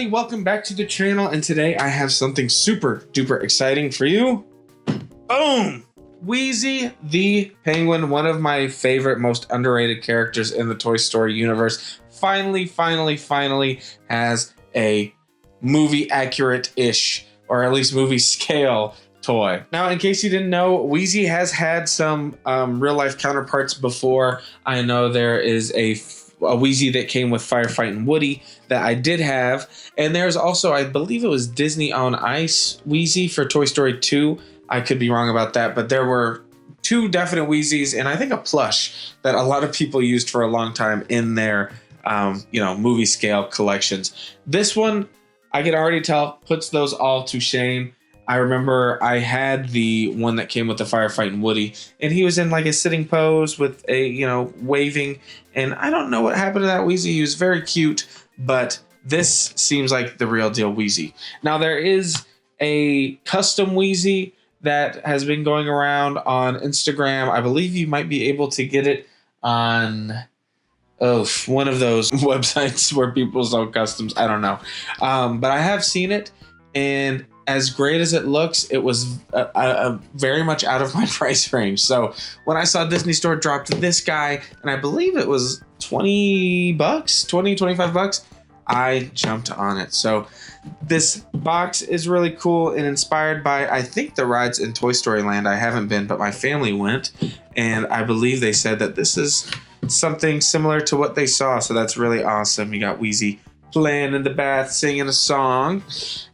everybody, welcome back to the channel, and today I have something super duper exciting for you. Boom! Wheezy the Penguin, one of my favorite, most underrated characters in the Toy Story universe, finally has a movie accurate-ish, or at least movie scale toy. Now, in case you didn't know, Wheezy has had some real life counterparts before. I know there is a Wheezy that came with Firefightin' Woody that I did have. And there's also, I believe it was Disney on Ice Wheezy for Toy Story 2. I could be wrong about that, but there were two definite Wheezys and I think a plush that a lot of people used for a long time in their movie scale collections. This one, I can already tell, puts those all to shame. I remember I had the one that came with the Firefightin' Woody, and he was in like a sitting pose with a, waving. And I don't know what happened to that Wheezy. He was very cute, but this seems like the real deal Wheezy. Now, there is a custom Wheezy that has been going around on Instagram. I believe you might be able to get it on one of those websites where people sell customs. I don't know. But I have seen it, and as great as it looks, it was very much out of my price range. So when I saw Disney Store dropped this guy, and I believe it was 20 bucks, 25 bucks, I jumped on it. So this box is really cool and inspired by, I think, the rides in Toy Story Land. I haven't been, but my family went, and I believe they said that this is something similar to what they saw. So that's really awesome. You got Wheezy playing in the bath, singing a song.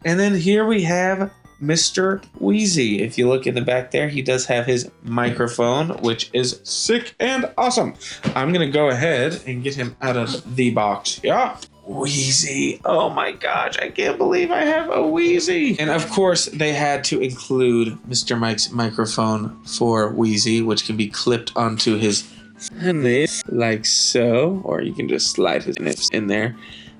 And then here we have Mr. Wheezy. If you look in the back there, he does have his microphone, which is sick and awesome. I'm going to go ahead and get him out of the box. Yeah. Wheezy. Oh my gosh, I can't believe I have a Wheezy. And of course, they had to include Mr. Mike's microphone for Wheezy, which can be clipped onto his nips like so, or you can just slide his nips in there.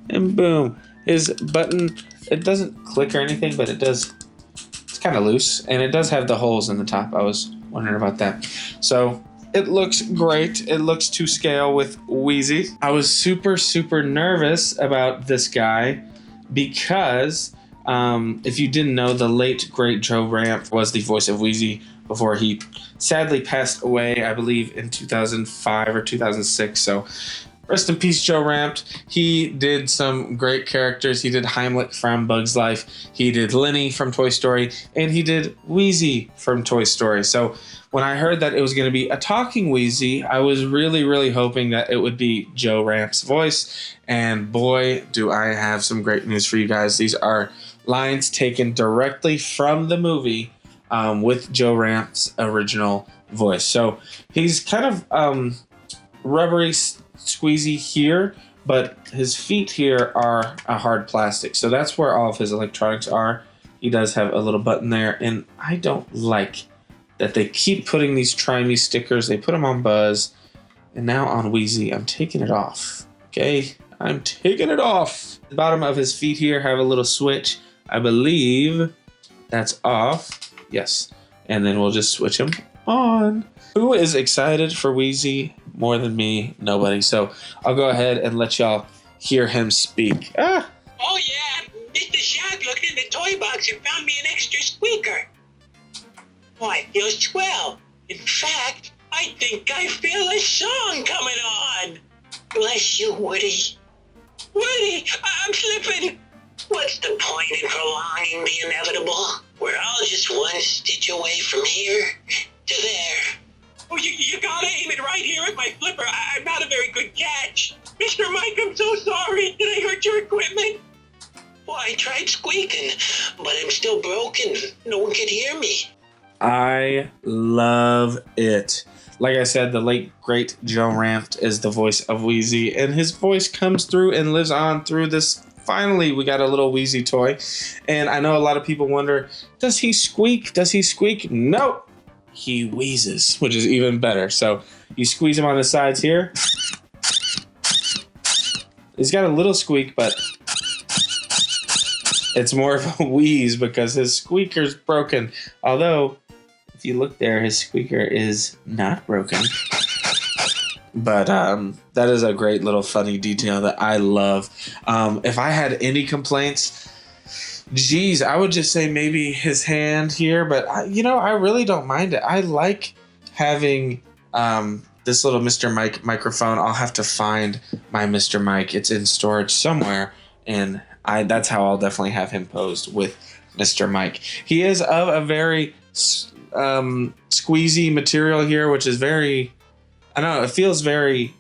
And boom, his button, it doesn't click or anything, but it does, it's kind of loose, and it does have the holes in the top. I was wondering about that. So it looks great. It looks to scale with Wheezy. I was super nervous about this guy because if you didn't know, the late great Joe Ranft was the voice of Wheezy before he sadly passed away, I believe in 2005 or 2006. So rest in peace, Joe Ranft. He did some great characters. He did Heimlich from Bug's Life. He did Lenny from Toy Story. And he did Wheezy from Toy Story. So when I heard that it was going to be a talking Wheezy, I was really hoping that it would be Joe Ranft's voice. And boy, do I have some great news for you guys. These are lines taken directly from the movie with Joe Ranft's original voice. So he's kind of rubbery, squeezy here, but his feet here are a hard plastic, so that's where all of his electronics are. He does have a little button there, and I don't like that they keep putting these Try Me stickers. They put them on Buzz, and now on Wheezy. I'm taking it off. Okay, I'm taking it off. The bottom of his feet here have a little switch. I believe that's off. Yes, and then we'll just switch him on. Who is excited for Wheezy more than me? Nobody. So I'll go ahead and let y'all hear him speak. Oh yeah, Mr. Shark looked in the toy box and found me an extra squeaker. Oh, it feels swell. In fact, I think I feel a song coming on. Bless you, Woody. Woody, I'm slipping. What's the point in prolonging the inevitable? We're all just one stitch away from here to there. Oh, you gotta aim it right here at my flipper. I'm not a very good catch. Mr. Mike, I'm so sorry. Did I hurt your equipment? Well, I tried squeaking, but I'm still broken. No one could hear me. I love it. Like I said, the late, great Joe Ranft is the voice of Wheezy, and his voice comes through and lives on through this. Finally, we got a little Wheezy toy. And I know a lot of people wonder, does he squeak? Does he squeak? Nope. He wheezes, which is even better. So you squeeze him on the sides here. He's got a little squeak, but it's more of a wheeze because his squeaker's broken. Although, if you look there, his squeaker is not broken. But that is a great little funny detail that I love. If I had any complaints, geez, I would just say maybe his hand here. But, I really don't mind it. I like having this little Mr. Mike microphone. I'll have to find my Mr. Mike. It's in storage somewhere. And that's how I'll definitely have him posed with Mr. Mike. He is of a very squeezy material here, which is very, I don't know, it feels very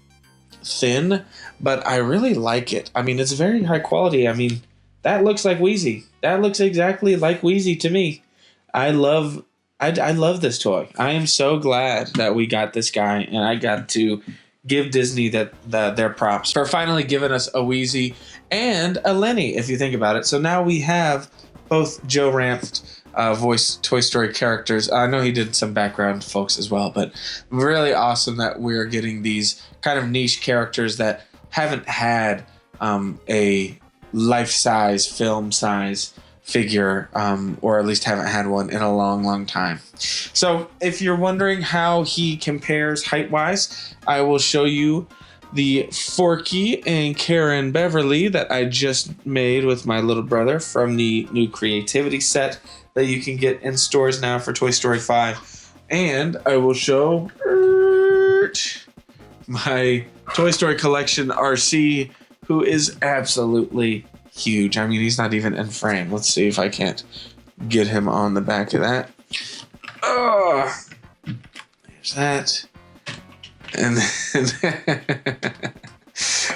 thin, but I really like it. I mean, it's very high quality. I mean, that looks like Wheezy. That looks exactly like Wheezy to me. I love this toy. I am so glad that we got this guy, and I got to give Disney their props for finally giving us a Wheezy and a Lenny, if you think about it. So now we have both Joe Ranft voice Toy Story characters. I know he did some background folks as well, but really awesome that we're getting these kind of niche characters that haven't had a life-size, film-size figure, or at least haven't had one in a long time. So if you're wondering how he compares height-wise, I will show you the Forky and Karen Beverly that I just made with my little brother from the new Creativity set that you can get in stores now for Toy Story 5. And I will show my Toy Story collection RC, who is absolutely huge. I mean, he's not even in frame. Let's see if I can't get him on the back of that. Oh, there's that. And then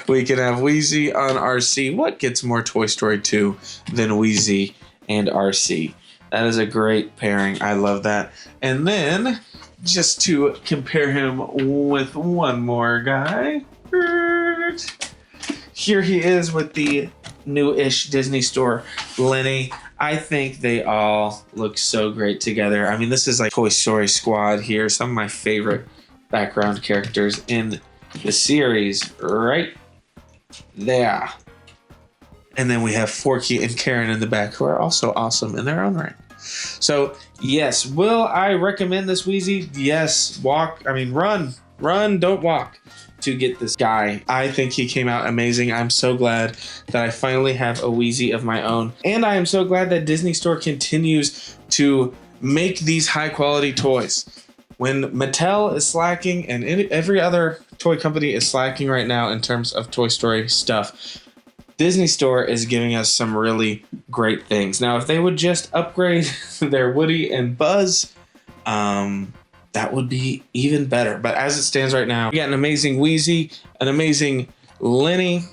we can have Wheezy on RC. What gets more Toy Story 2 than Wheezy and RC? That is a great pairing. I love that. And then, just to compare him with one more guy, here he is with the new-ish Disney Store Lenny. I think they all look so great together. I mean, this is like Toy Story Squad here. Some of my favorite background characters in the series right there. And then we have Forky and Karen in the back, who are also awesome in their own right. So, yes, will I recommend this Wheezy? Yes. Run, don't walk to get this guy. I think he came out amazing. I'm so glad that I finally have a Wheezy of my own. And I am so glad that Disney Store continues to make these high quality toys. When Mattel is slacking and every other toy company is slacking right now in terms of Toy Story stuff, Disney Store is giving us some really great things. Now, if they would just upgrade their Woody and Buzz, that would be even better. But as it stands right now, we got an amazing Wheezy, an amazing Lenny,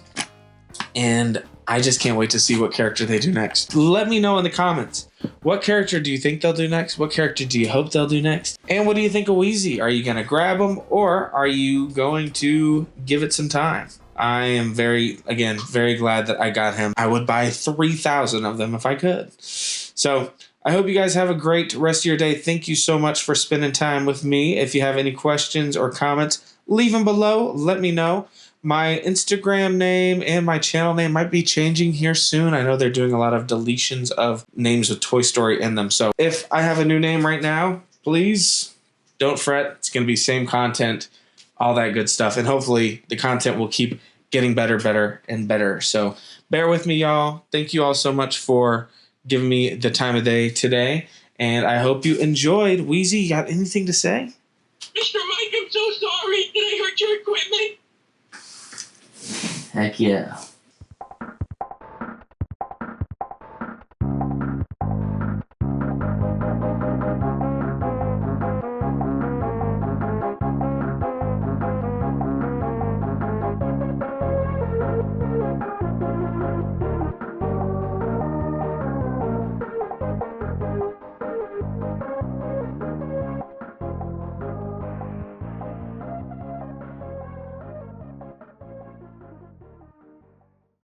and I just can't wait to see what character they do next. Let me know in the comments. What character do you think they'll do next? What character do you hope they'll do next? And what do you think of Wheezy? Are you going to grab him, or are you going to give it some time? I am very glad that I got him. I would buy 3,000 of them if I could. So I hope you guys have a great rest of your day. Thank you so much for spending time with me. If you have any questions or comments, leave them below. Let me know. My Instagram name and my channel name might be changing here soon. I know they're doing a lot of deletions of names with Toy Story in them. So if I have a new name right now, please don't fret. It's going to be same content, all that good stuff. And hopefully the content will keep getting better and better. So bear with me, y'all. Thank you all so much for giving me the time of day today. And I hope you enjoyed. Wheezy, you got anything to say? Mr. Mike, I'm so sorry. Did I hurt your equipment? Heck yeah.